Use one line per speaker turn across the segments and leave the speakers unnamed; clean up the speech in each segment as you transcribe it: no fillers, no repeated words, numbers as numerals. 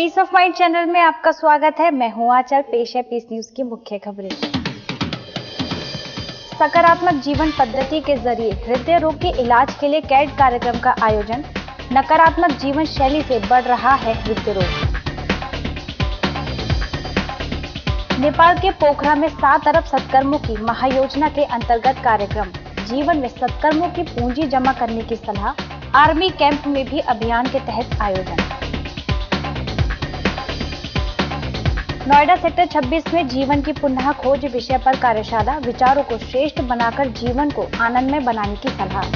Piece of mind channel में आपका स्वागत है। मैं हूं आंचल। पेश है पीस न्यूज की मुख्य खबरें। सकारात्मक जीवन पद्धति के जरिए हृदय रोग के इलाज के लिए कैड कार्यक्रम का आयोजन। नकारात्मक जीवन शैली से बढ़ रहा है हृदय रोग। नेपाल के पोखरा में 7 अरब सत्कर्मों की महायोजना के अंतर्गत कार्यक्रम। जीवन में सत्कर्मों की पूंजी जमा करने की सलाह। आर्मी कैंप में भी अभियान के तहत आयोजन। नोएडा सेक्टर 26 में जीवन की पुनः खोज विषय पर कार्यशाला। विचारों को श्रेष्ठ बनाकर जीवन को आनंदमय बनाने की सलाह।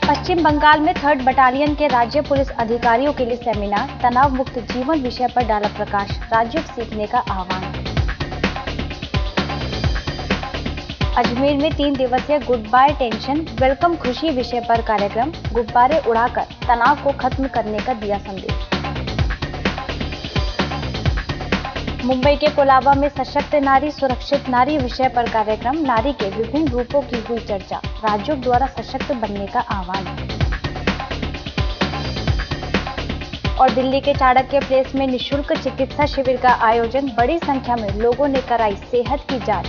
पश्चिम बंगाल में 3rd बटालियन के राज्य पुलिस अधिकारियों के लिए सेमिनार। तनाव मुक्त जीवन विषय पर डाला प्रकाश। राजयोग सीखने का आह्वान। अजमेर में 3 दिवसीय गुड बाय टेंशन वेलकम खुशी विषय पर कार्यक्रम। गुब्बारे उड़ाकर तनाव को खत्म करने का दिया संदेश। मुंबई के कोलाबा में सशक्त नारी सुरक्षित नारी विषय पर कार्यक्रम। नारी के विभिन्न रूपों की हुई चर्चा। राजयोग द्वारा सशक्त बनने का आह्वान। और दिल्ली के चाणक्य प्लेस में निशुल्क चिकित्सा शिविर का आयोजन। बड़ी संख्या में लोगों ने कराई सेहत की जांच।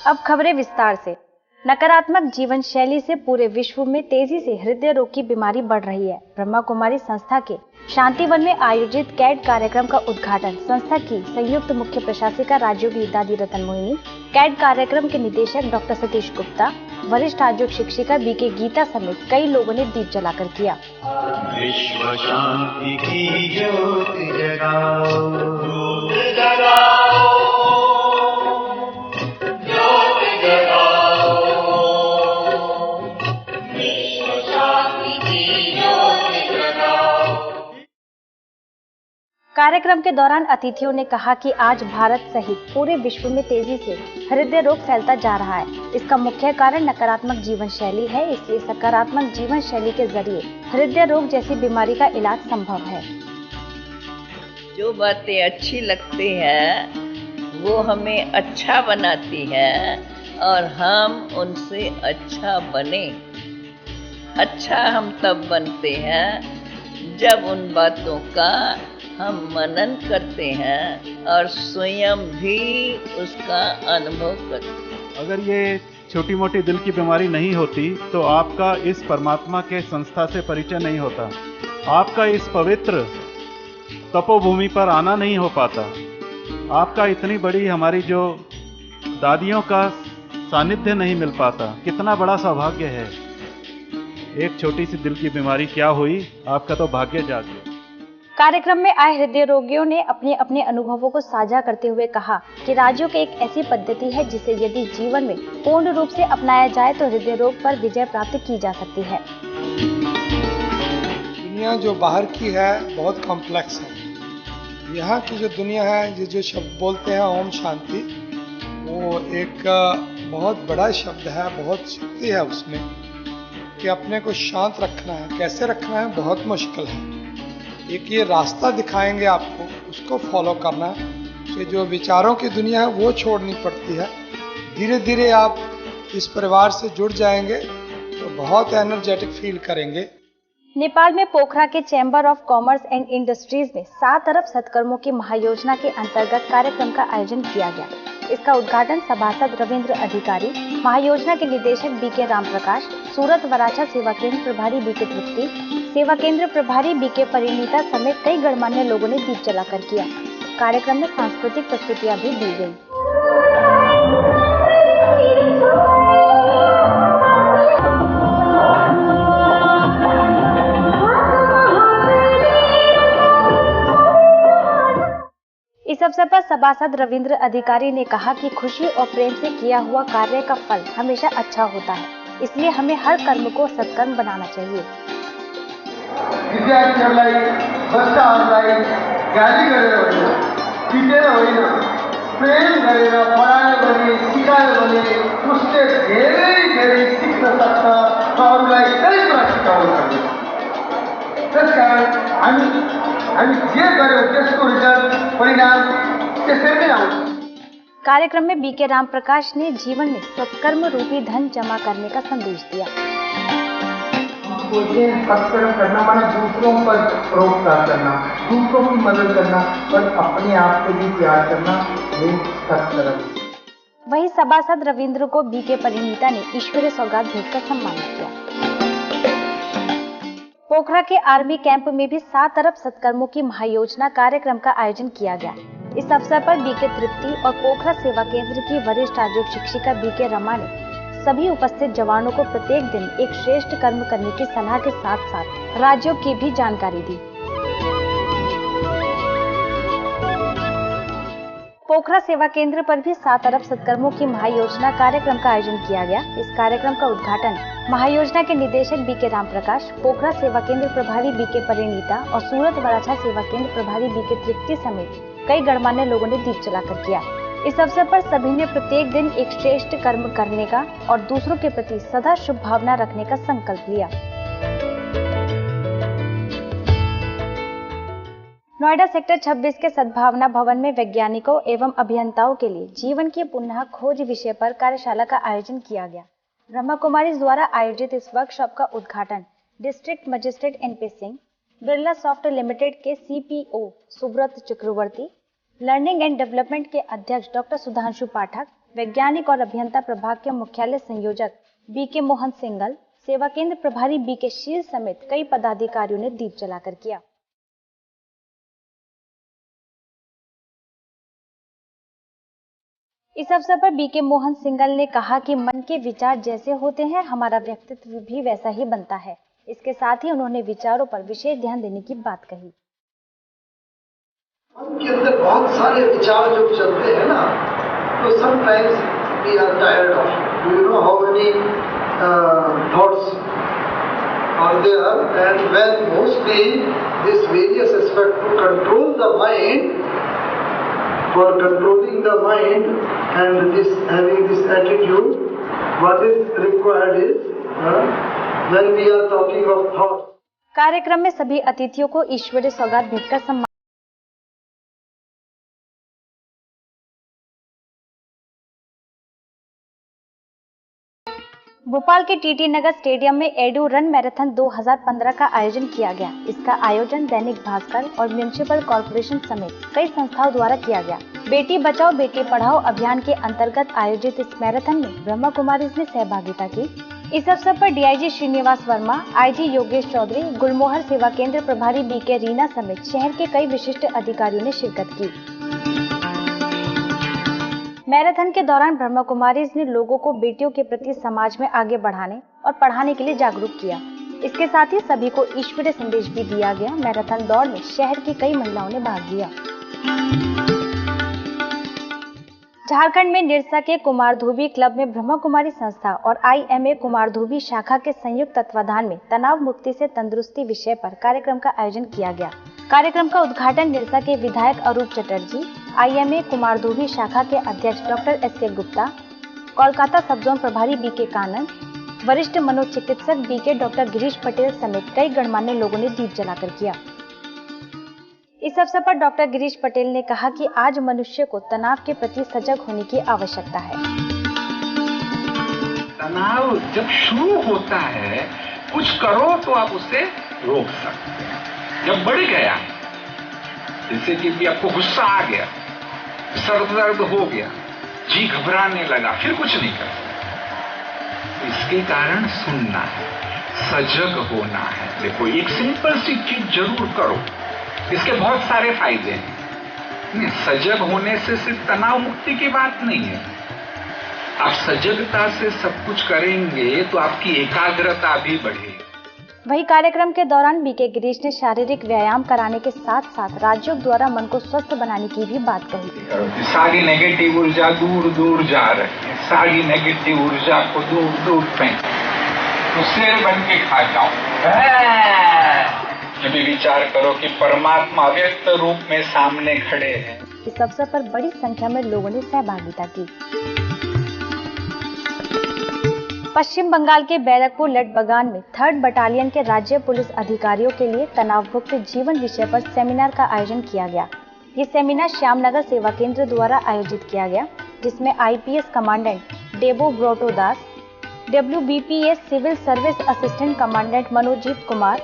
अब खबरें विस्तार से। नकारात्मक जीवन शैली से पूरे विश्व में तेजी से हृदय रोग की बीमारी बढ़ रही है। ब्रह्मा कुमारी संस्था के शांतिवन में आयोजित कैड कार्यक्रम का उद्घाटन संस्था की संयुक्त मुख्य प्रशासिका राजयोगी दादी रतन मोहिनी, कैड कार्यक्रम के निदेशक डॉक्टर सतीश गुप्ता, वरिष्ठ राजयोग शिक्षिका बीके गीता समेत कई लोगों ने दीप जलाकर किया।
विश्व शांति की ज्योति जगाओ, ज्योति जगाओ, ज्योति जगाओ, विश्व शांति की ज्योति जगाओ।
कार्यक्रम के दौरान अतिथियों ने कहा कि आज भारत सहित पूरे विश्व में तेजी से हृदय रोग फैलता जा रहा है। इसका मुख्य कारण नकारात्मक जीवन शैली है, इसलिए सकारात्मक जीवन शैली के जरिए हृदय रोग जैसी बीमारी का इलाज संभव है।
जो बातें अच्छी लगती हैं वो हमें अच्छा बनाती हैं और हम उनसे अच्छा बने। अच्छा हम तब बनते हैं जब उन बातों का हम मनन करते हैं और स्वयं भी उसका अनुभव करते हैं।
अगर ये छोटी मोटी दिल की बीमारी नहीं होती तो आपका इस परमात्मा के संस्था से परिचय नहीं होता, आपका इस पवित्र तपोभूमि पर आना नहीं हो पाता, आपका इतनी बड़ी हमारी जो दादियों का सानिध्य नहीं मिल पाता। कितना बड़ा सौभाग्य है। एक छोटी सी दिल की बीमारी क्या हुई, आपका तो भाग्य जाग गया।
कार्यक्रम में आए हृदय रोगियों ने अपने अपने अनुभवों को साझा करते हुए कहा कि राजयोग एक ऐसी पद्धति है जिसे यदि जीवन में पूर्ण रूप से अपनाया जाए तो हृदय रोग पर विजय प्राप्त की जा सकती है।
दुनिया जो बाहर की है बहुत कॉम्प्लेक्स है। यहाँ की जो दुनिया है, ये जो शब्द बोलते हैं ओम शांति, वो एक बहुत बड़ा शब्द है, बहुत शक्ति है उसमें कि अपने को शांत रखना है। कैसे रखना है बहुत मुश्किल है। एक ये रास्ता दिखाएंगे आपको, उसको फॉलो करना है। कि जो विचारों की दुनिया है वो छोड़नी पड़ती है। धीरे धीरे आप इस परिवार से जुड़ जाएंगे तो बहुत एनर्जेटिक फील करेंगे।
नेपाल में पोखरा के chamber of commerce and industries में 7 अरब सत्कर्मों की महायोजना के अंतर्गत कार्यक्रम का आयोजन किया गया। इसका उद्घाटन सभासद रविंद्र अधिकारी, महायोजना के निदेशक बीके राम प्रकाश, सूरत वराछा सेवा केंद्र प्रभारी बीके तृप्ति, सेवा केंद्र प्रभारी बीके परिणीता समेत कई गणमान्य लोगों ने दीप जलाकर किया। कार्यक्रम में सांस्कृतिक प्रस्तुतियां भी दी गई। इस अवसर पर सभासद रविंद्र अधिकारी ने कहा कि खुशी और प्रेम से किया हुआ कार्य का फल हमेशा अच्छा होता है, इसलिए हमें हर कर्म को सत्कर्म बनाना चाहिए।
विद्यार्थीहरूलाई बच्चाहरूलाई गाली गरेर होइन, पिटेर होइन, प्रेम गरेर पढायो भने, सिकायो भने उसले धेरै सिक्न सक्छ र अरूलाई कई कुरा सिकाउन सक्छ। त्यसकारण हामी जे गर्यौँ त्यसको रिजल्ट परिणाम त्यसरी नै आउँछ।
कार्यक्रम में बीके राम प्रकाश ने जीवन में सत्कर्म रूपी धन जमा करने का संदेश दिया।
बोलते हैं सत्कर्म करना माना दूसरों पर परोपकार करना, दूसरों की मदद करना और अपने आप को भी प्यार करना, ये सत्कर्म।
वहीं सभासद रविंद्र को बीके परिणीता ने ईश्वरीय सौगात भेंटकर सम्मानित किया। पोखरा के आर्मी कैंप में भी 7 अरब सत्कर्मों की महायोजना कार्यक्रम का आयोजन किया गया। इस अवसर पर बीके तृप्ति और पोखरा सेवा केंद्र की वरिष्ठ आयोग शिक्षिका बीके रमा ने सभी उपस्थित जवानों को प्रत्येक दिन एक श्रेष्ठ कर्म करने की सलाह के साथ साथ राजयोग की भी जानकारी दी। पोखरा सेवा केंद्र पर भी 7 अरब सत्कर्मों की महायोजना कार्यक्रम का आयोजन किया गया। इस कार्यक्रम का उद्घाटन महायोजना के निदेशक बीके राम प्रकाश, पोखरा सेवा केंद्र प्रभारी बीके परिणीता और सूरत वराछा सेवा केंद्र प्रभारी बीके तृप्ति समेत कई गणमान्य लोगों ने दीप जलाकर किया। इस अवसर पर सभी ने प्रत्येक दिन एक श्रेष्ठ कर्म करने का और दूसरों के प्रति सदा शुभ भावना रखने का संकल्प लिया। नोएडा सेक्टर 26 के सद्भावना भवन में वैज्ञानिकों एवं अभियंताओं के लिए जीवन की पुनः खोज विषय पर कार्यशाला का आयोजन किया गया। ब्रह्मा कुमारी द्वारा आयोजित इस वर्कशॉप का उद्घाटन district magistrate NP Singh, Birla soft limited के CPO Subrata Chakraborty, learning and development के अध्यक्ष डॉक्टर सुधांशु पाठक, वैज्ञानिक और अभियंता प्रभाग के मुख्यालय संयोजक बीके मोहन सिंगल, सेवा केंद्र प्रभारी बीके शील समेत कई पदाधिकारियों ने दीप जलाकर किया। इस अवसर पर बीके मोहन सिंगल ने कहा कि मन के विचार जैसे होते हैं, हमारा व्यक्तित्व भी वैसा ही बनता है। इसके साथ ही उन्होंने विचारों पर विशेष ध्यान देने की बात कही।
मन के अंदर बहुत सारे विचार जब चलते हैं ना, तो sometimes we are tired of, you know how many thoughts are there, and when mostly this various aspect to control the mind, for controlling the mind and this having this attitude, what is required is when we are talking of thoughts.
कार्यक्रम में सभी अतिथियों को ईश्वरीय सौगात भेंटकर सम्मान। भोपाल के TT नगर stadium में एडू रन मैराथन 2015 का आयोजन किया गया। इसका आयोजन दैनिक भास्कर और म्युनिसिपल कॉर्पोरेशन समेत कई संस्थाओं द्वारा किया गया। बेटी बचाओ बेटी पढ़ाओ अभियान के अंतर्गत आयोजित इस मैराथन में ब्रह्मा कुमारी ने सहभागिता की। इस अवसर पर डीआईजी श्रीनिवास वर्मा, आईजी योगेश चौधरी, गुलमोहर सेवा केंद्र प्रभारी बीके रीना समेत शहर के कई विशिष्ट अधिकारियों ने शिरकत की। मैराथन के दौरान ब्रह्मा कुमारी ने लोगों को बेटियों के प्रति समाज में आगे बढ़ाने और पढ़ाने के लिए जागरूक किया। इसके साथ ही सभी को ईश्वरीय संदेश भी दिया गया। मैराथन दौड़ में शहर की कई महिलाओं ने भाग लिया। झारखंड में निरसा के कुमारधुबी क्लब में ब्रह्मा कुमारी संस्था और IMA कुमारधुबी शाखा के संयुक्त तत्वाधान में तनाव मुक्ति से तंदुरुस्ती विषय पर कार्यक्रम का आयोजन किया गया। कार्यक्रम का उद्घाटन निरसा के विधायक अरूप चटर्जी, IMA कुमारधुबी शाखा के अध्यक्ष डॉक्टर SK गुप्ता, कोलकाता सब जोन प्रभारी BK कानन, वरिष्ठ मनोचिकित्सक BK डॉक्टर गिरीश पटेल समेत कई गणमान्य लोगों ने दीप जलाकर किया। इस अवसर पर डॉक्टर गिरीश पटेल ने कहा कि आज मनुष्य को तनाव के प्रति सजग होने की आवश्यकता है।
तनाव जब शुरू होता है, कुछ करो तो आप उसे रोक सकते हैं। जब बढ़ गया, जैसे कि आपको गुस्सा आ गया, सर दर्द हो गया, जी घबराने लगा, फिर कुछ नहीं कर सकते। इसके कारण सुनना है, सजग होना है। देखो, एक सिंपल सी चीज जरूर करो, इसके बहुत सारे फायदे हैं। सजग होने से सिर्फ तनाव मुक्ति की बात नहीं है। आप सजगता से सब कुछ करेंगे तो आपकी एकाग्रता भी बढ़ेगी।
वही कार्यक्रम के दौरान बीके गिरीश ने शारीरिक व्यायाम कराने के साथ साथ राजयोग द्वारा मन को स्वस्थ बनाने की भी बात कही।
सारी नेगेटिव ऊर्जा दूर दूर जा रही है, सारी नेगेटिव ऊर्जा को दूर दूर फेंक, तो शेर बन के खा जाओ। ये भी विचार करो कि परमात्मा व्यक्त रूप में सामने खड़े हैं।
इस अवसर पर बड़ी संख्या में लोगों ने सहभागिता की। पश्चिम बंगाल के बैरकपुर लटबगान में 3rd बटालियन के राज्य पुलिस अधिकारियों के लिए तनावमुक्त जीवन विषय पर सेमिनार का आयोजन किया गया। ये सेमिनार श्यामनगर सेवा केंद्र द्वारा आयोजित किया गया, जिसमें IPS commandant Debo Broto Das, WBPS civil service assistant commandant Manojit Kumar,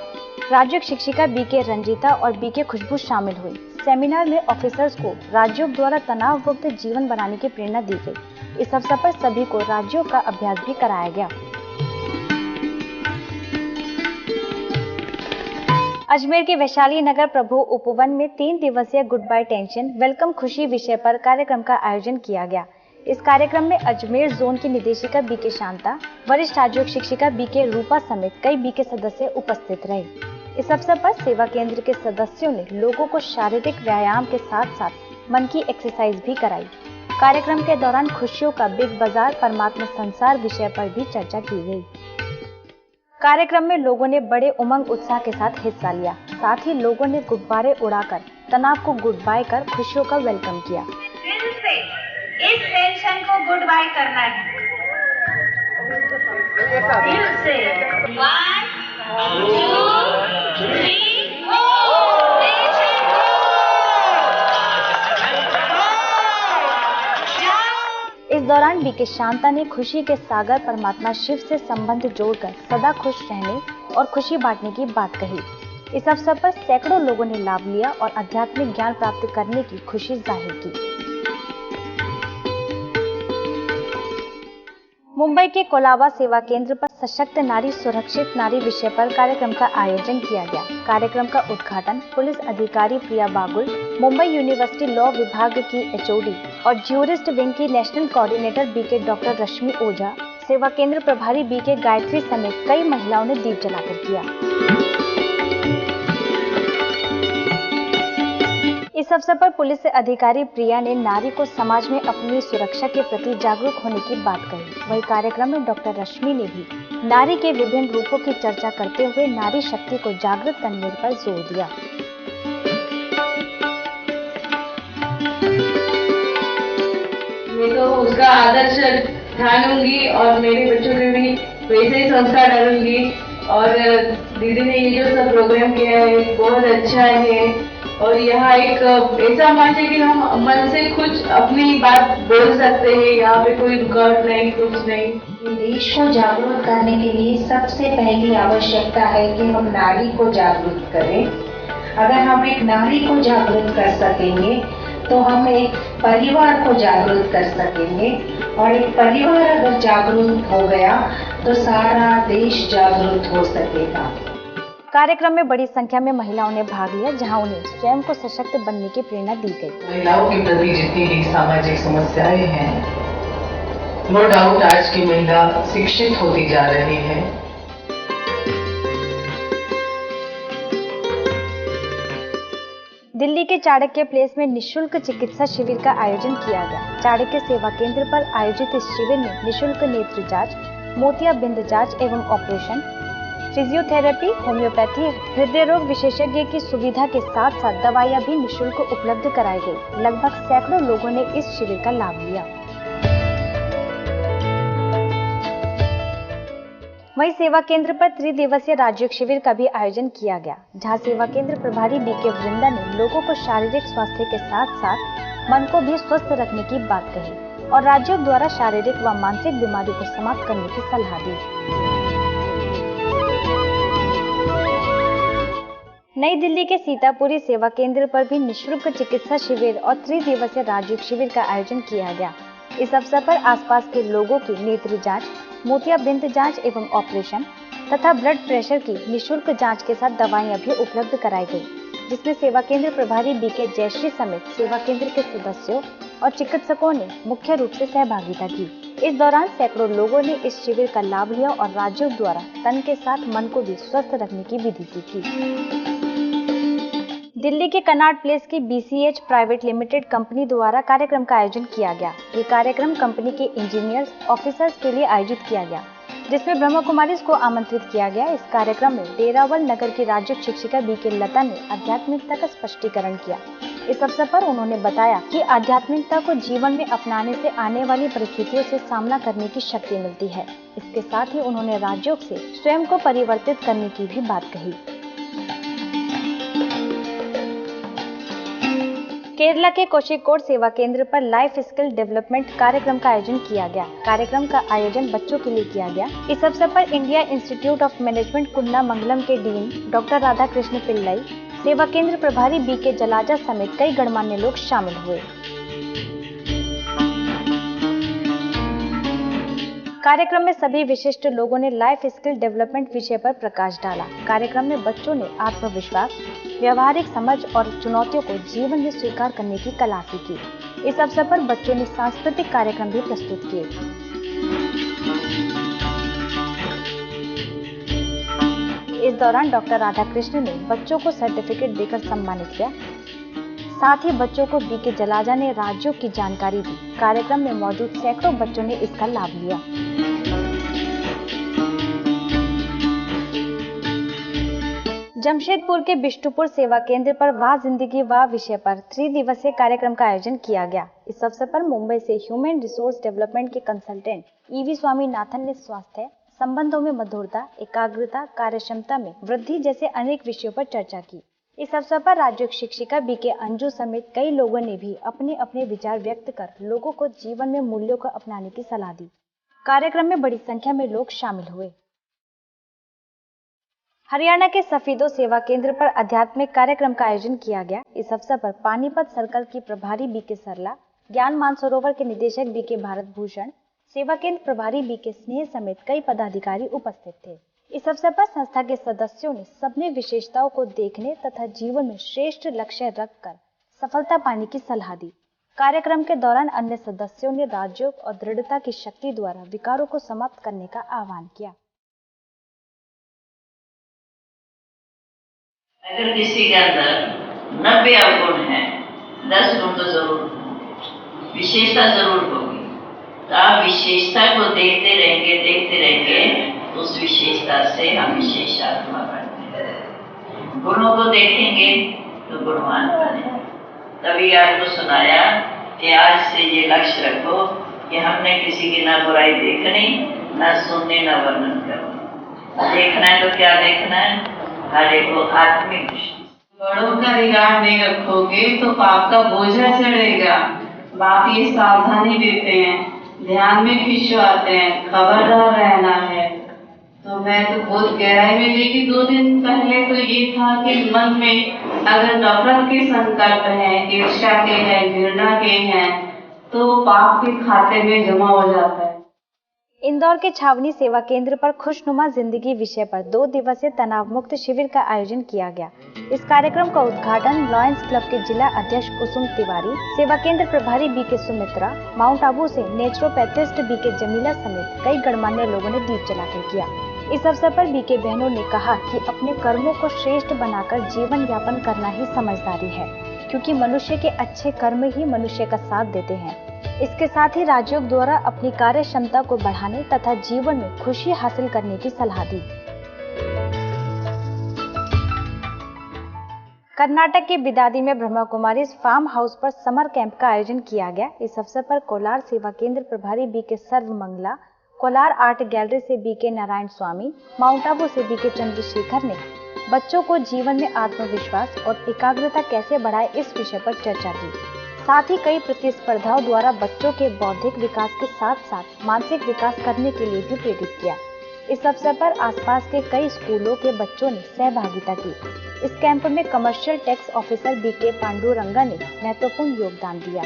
राज्य शिक्षिका BK रंजीता और BK खुशबू शामिल हुई। सेमिनार में ऑफिसर्स को राज्यों द्वारा तनाव मुक्त जीवन बनाने की प्रेरणा दी गई। इस अवसर पर सभी को राज्यों का अभ्यास भी कराया गया। अजमेर के वैशाली नगर प्रभु उपवन में 3 दिवसीय गुड बाय टेंशन वेलकम खुशी विषय पर कार्यक्रम का आयोजन किया गया। इस कार्यक्रम में अजमेर जोन की निदेशिका BK शांता, वरिष्ठ आयोग शिक्षिका BK रूपा समेत कई BK सदस्य उपस्थित रहे। इस अवसर पर सेवा केंद्र के सदस्यों ने लोगों को शारीरिक व्यायाम के साथ साथ मन की एक्सरसाइज भी कराई। कार्यक्रम के दौरान खुशियों का बिग बाजार परमात्मा संसार विषय पर भी चर्चा की गई। कार्यक्रम में लोगों ने बड़े उमंग उत्साह के साथ हिस्सा लिया। साथ ही लोगों ने गुब्बारे उड़ाकर तनाव को गुड बाय कर खुशियों का वेलकम किया।
दिल से इस टेंशन को गुड बाय करना है। दिल से 1 2 3
इस दौरान BK शांता ने खुशी के सागर परमात्मा शिव से संबंध जोड़कर सदा खुश रहने और खुशी बांटने की बात कही। इस अवसर पर सैकड़ों लोगों ने लाभ लिया और आध्यात्मिक ज्ञान प्राप्त करने की खुशी जाहिर की। मुंबई के कोलाबा सेवा केंद्र पर सशक्त नारी सुरक्षित नारी विषय पर कार्यक्रम का आयोजन किया गया। कार्यक्रम का उद्घाटन पुलिस अधिकारी प्रिया बागुल, मुंबई यूनिवर्सिटी लॉ विभाग की HOD और ज्यूरिस्ट विंग की नेशनल कोऑर्डिनेटर BK डॉक्टर रश्मि ओझा, सेवा केंद्र प्रभारी BK गायत्री समेत कई महिलाओं ने दीप जलाकर किया। इस अवसर पर पुलिस अधिकारी प्रिया ने नारी को समाज में अपनी सुरक्षा के प्रति जागरूक होने की बात कही। वही कार्यक्रम में डॉक्टर रश्मि ने भी नारी के विभिन्न रूपों की चर्चा करते हुए नारी शक्ति को जागृत करने पर जोर दिया।
मैं तो उसका आदर्श ठानूंगी और मेरे बच्चों में भी वैसे ही संस्कार डालूंगी। और दीदी ने ये जो सब प्रोग्राम किया है बहुत अच्छा है। और यहाँ एक ऐसा मंच है कि हम मन से कुछ अपनी बात बोल सकते हैं। यहाँ पे कोई रुकावट नहीं, कुछ नहीं।
देश को जागरूक करने के लिए सबसे पहली आवश्यकता है कि हम नारी को जागरूक करें। अगर हम एक नारी को जागरूक कर सकेंगे तो हम एक परिवार को जागरूक कर सकेंगे और एक परिवार अगर जागरूक हो गया तो सारा देश जागरूक हो सकेगा।
कार्यक्रम में बड़ी संख्या में महिलाओं ने भाग लिया, जहां उन्हें स्वयं को सशक्त बनने की प्रेरणा दी गई।
महिलाओं के प्रति जितनी भी सामाजिक समस्याएं हैं, नो डाउट आज की महिला शिक्षित होती जा रही है।
दिल्ली के चाणक्य प्लेस में निशुल्क चिकित्सा शिविर का आयोजन किया गया। चाणक्य सेवा केंद्र पर आयोजित इस शिविर में निशुल्क नेत्र जांच, मोतियाबिंद जांच एवं ऑपरेशन, फिजियोथेरेपी, होम्योपैथी, हृदय रोग विशेषज्ञ की सुविधा के साथ साथ दवाइयां भी निशुल्क उपलब्ध कराई गई। लगभग सैकड़ों लोगों ने इस शिविर का लाभ लिया। वहीं सेवा केंद्र पर 3 दिवसीय राज्य शिविर का भी आयोजन किया गया, जहां सेवा केंद्र प्रभारी BK वृंदा ने लोगों को शारीरिक स्वास्थ्य के साथ साथ मन को भी स्वस्थ रखने की बात कही और राज्यों द्वारा शारीरिक व मानसिक बीमारी को समाप्त करने की सलाह दी। नई दिल्ली के सीतापुरी सेवा केंद्र पर भी निःशुल्क चिकित्सा शिविर और 3 दिवसीय राज्य शिविर का आयोजन किया गया। इस अवसर पर आसपास के लोगों की नेत्र जांच, मोतियाबिंद जांच एवं ऑपरेशन तथा ब्लड प्रेशर की निःशुल्क जांच के साथ दवाइयां भी उपलब्ध कराई गई, जिसमें सेवा केंद्र प्रभारी BK जयश्री समेत सेवा केंद्र के सदस्यों और चिकित्सकों ने मुख्य रूप से सहभागिता की। इस दौरान सैकड़ों लोगों ने इस शिविर का लाभ लिया और राज्यों द्वारा तन के साथ मन को भी स्वस्थ रखने की विधि सीखी। दिल्ली के कनाट प्लेस की BCH प्राइवेट लिमिटेड कंपनी द्वारा कार्यक्रम का आयोजन किया गया। ये कार्यक्रम कंपनी के इंजीनियर्स ऑफिसर्स के लिए आयोजित किया गया, जिसमें ब्रह्म कुमारीज को आमंत्रित किया गया। इस कार्यक्रम में डेरावल नगर की राज्य शिक्षिका BK लता ने आध्यात्मिकता का स्पष्टीकरण किया। इस अवसर पर उन्होंने बताया कि आध्यात्मिकता को जीवन में अपनाने से आने वाली परिस्थितियों से सामना करने की शक्ति मिलती है। इसके साथ ही उन्होंने राज्यों से स्वयं को परिवर्तित करने की भी बात कही। केरला के कोषिकोड सेवा केंद्र पर लाइफ स्किल डेवलपमेंट कार्यक्रम का आयोजन किया गया। कार्यक्रम का आयोजन बच्चों के लिए किया गया। इस अवसर पर इंडिया इंस्टीट्यूट ऑफ मैनेजमेंट कुन्नामंगलम के डीन डॉक्टर राधाकृष्ण पिल्लाई, सेवा केंद्र प्रभारी बीके जलाजा समेत कई गणमान्य लोग शामिल हुए। कार्यक्रम में सभी विशिष्ट लोगों ने लाइफ स्किल डेवलपमेंट विषय पर प्रकाश डाला। कार्यक्रम में बच्चों ने आत्मविश्वास, व्यवहारिक समझ और चुनौतियों को जीवन में स्वीकार करने की कला सीखी। इस अवसर पर बच्चों ने सांस्कृतिक कार्यक्रम भी प्रस्तुत किए। इस दौरान डॉक्टर राधाकृष्ण ने बच्चों को सर्टिफिकेट देकर सम्मानित किया। साथ ही बच्चों को बीके जलाजा ने राज्यों की जानकारी दी। कार्यक्रम में मौजूद सैकड़ों बच्चों ने इसका लाभ लिया। जमशेदपुर के बिष्टुपुर सेवा केंद्र पर वाह जिंदगी वाह विषय पर 3 दिवसीय कार्यक्रम का आयोजन किया गया। इस अवसर पर मुंबई से ह्यूमन रिसोर्स डेवलपमेंट के कंसल्टेंट ईवी स्वामीनाथन ने स्वास्थ्य, संबंधों में मधुरता, एकाग्रता, कार्यक्षमता में वृद्धि जैसे अनेक विषयों पर चर्चा की। इस अवसर पर राज्य शिक्षिका बीके अंजू समेत कई लोगों ने भी अपने अपने विचार व्यक्त कर लोगों को जीवन में मूल्यों को अपनाने की सलाह दी। कार्यक्रम में बड़ी संख्या में लोग शामिल हुए। हरियाणा के सफीदो सेवा केंद्र पर आध्यात्मिक कार्यक्रम का आयोजन किया गया। इस अवसर पर पानीपत सर्कल की प्रभारी बीके सरला, ज्ञान मानसरोवर के निदेशक बीके भारत भूषण, सेवा केंद्र प्रभारी बीके स्नेह समेत कई पदाधिकारी उपस्थित थे। इस अवसर पर संस्था के सदस्यों ने सबने विशेषताओं को देखने तथा जीवन में श्रेष्ठ लक्ष्य रखकर सफलता पाने की सलाह दी। कार्यक्रम के दौरान अन्य सदस्यों ने राजयोग और दृढ़ता की शक्ति द्वारा विकारों को समाप्त करने का आह्वान किया।
अगर किसी के अंदर 90 अवगुण है, 10 गुण तो जरूर विशेषता जरूर होगी। तो आप विशेषता को देखते रहेंगे उस विशेषता से हम विशेष आत्मा बनते हैं। गुणों को देखेंगे तो गुणवान बने। तभी आपको सुनाया कि आज से ये लक्ष्य रखो कि हमने किसी की ना बुराई देखनी, ना सुननी, ना वर्णन करना। देखना है तो क्या देखना है? हर एक को आत्मिक दृष्टि।
बड़ों का रिगार्ड नहीं रखोगे तो पाप का बोझा चढ़ेगा। बाप ये सावधानी देते हैं, ध्यान में खिंचवाते हैं, खबरदार रहना है। तो मैं तो बहुत गहराई में गई कि 2 दिन पहले तो ये था कि मन में अगर नफरत के संकल्प हैं, ईर्ष्या के हैं, घृणा के हैं, तो पाप के खाते में जमा हो जाता है।
इंदौर के छावनी सेवा केंद्र पर खुशनुमा जिंदगी विषय पर 2 दिवसीय तनाव मुक्त शिविर का आयोजन किया गया। इस कार्यक्रम का उद्घाटन लॉयंस क्लब के जिला अध्यक्ष कुसुम तिवारी, सेवा केंद्र प्रभारी बीके सुमित्रा, माउंट आबू से नेचुरोपैथिस्ट बीके जमीला समेत कई गणमान्य लोगों ने दीप जलाकर किया। इस अवसर पर बीके बहनों ने कहा कि अपने कर्मों को श्रेष्ठ बनाकर जीवन यापन करना ही समझदारी है, क्योंकि मनुष्य के अच्छे कर्म ही मनुष्य का साथ देते हैं। इसके साथ ही राजयोग द्वारा अपनी कार्य क्षमता को बढ़ाने तथा जीवन में खुशी हासिल करने की सलाह दी। कर्नाटक के बिदादी में ब्रह्मा कुमारी फार्म हाउस पर समर कैंप का आयोजन किया गया। इस अवसर पर कोलार सेवा केंद्र प्रभारी BK Sarvamangala, Kolar art gallery से बीके नारायण स्वामी, माउंट आबू से बीके चंद्रशेखर ने बच्चों को जीवन में आत्मविश्वास और एकाग्रता कैसे बढ़ाए इस विषय पर चर्चा की। साथ ही कई प्रतिस्पर्धाओं द्वारा बच्चों के बौद्धिक विकास के साथ साथ मानसिक विकास करने के लिए भी प्रेरित किया। इस अवसर पर आसपास के कई स्कूलों के बच्चों ने सहभागिता की। इस कैंप में commercial tax officer BK Panduranga ने महत्वपूर्ण योगदान दिया।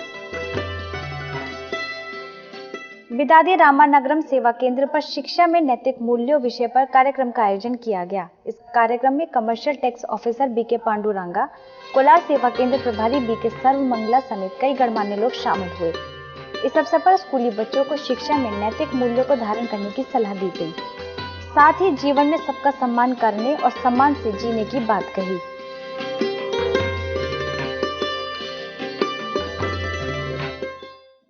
बिदादी रामानगरम सेवा केंद्र पर शिक्षा में नैतिक मूल्यों विषय पर कार्यक्रम का आयोजन किया गया। इस कार्यक्रम में commercial tax officer BK Panduranga, Kolar सेवा केंद्र प्रभारी बीके सर्वमंगला समेत कई गणमान्य लोग शामिल हुए। इस अवसर पर स्कूली बच्चों को शिक्षा में नैतिक मूल्यों को धारण करने की सलाह दी गई। साथ ही जीवन में सबका सम्मान करने और सम्मान से जीने की बात कही।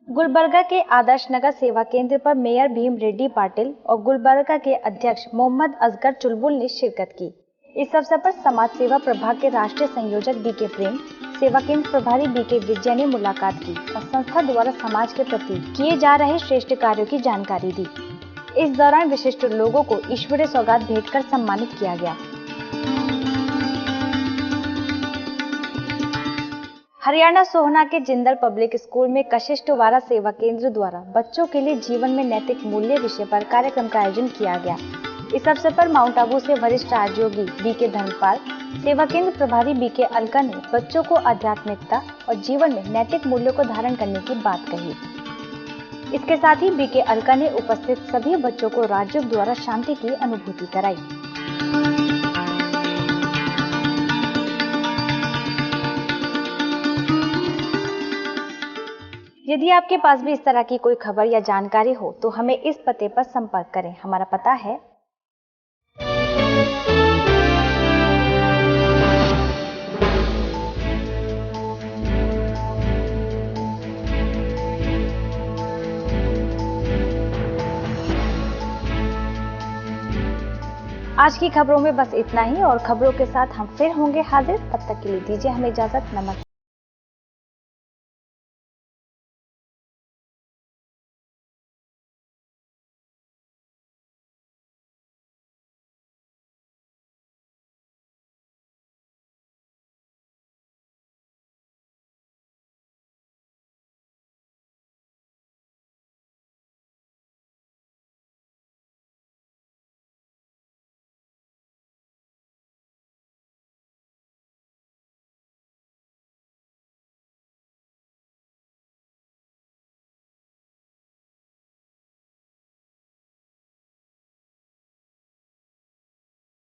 गुलबर्गा के आदर्श नगर सेवा केंद्र पर मेयर भीम रेड्डी पाटिल और गुलबर्गा के अध्यक्ष मोहम्मद असगर चुलबुल ने शिरकत की। इस अवसर पर समाज सेवा प्रभाग के राष्ट्रीय संयोजक बीके प्रेम, सेवा केंद्र प्रभारी बीके विजय ने मुलाकात की और संस्था द्वारा समाज के प्रति किए जा रहे श्रेष्ठ कार्यों की जानकारी दी। इस दौरान विशिष्ट लोगों को ईश्वरीय सौगात भेंट कर सम्मानित किया गया। हरियाणा सोहना के जिंदल पब्लिक स्कूल में कशिश टोवारा सेवा केंद्र द्वारा बच्चों के लिए जीवन में नैतिक मूल्य विषय पर कार्यक्रम का आयोजन किया गया। इस अवसर पर माउंट आबू से वरिष्ठ राजयोगी बीके धर्मपाल, सेवा केंद्र प्रभारी बीके अलका ने बच्चों को आध्यात्मिकता और जीवन में नैतिक मूल्यों को धारण करने की बात कही। इसके साथ ही बीके अलका ने उपस्थित सभी बच्चों को राजयोग द्वारा शांति की अनुभूति कराई। यदि आपके पास भी इस तरह की कोई खबर या जानकारी हो तो हमें इस पते पर संपर्क करें। हमारा पता है आज की खबरों में बस इतना ही और खबरों के साथ हम फिर होंगे हाजिर। तब तक के लिए दीजिए हमें इजाजत। नमस्कार।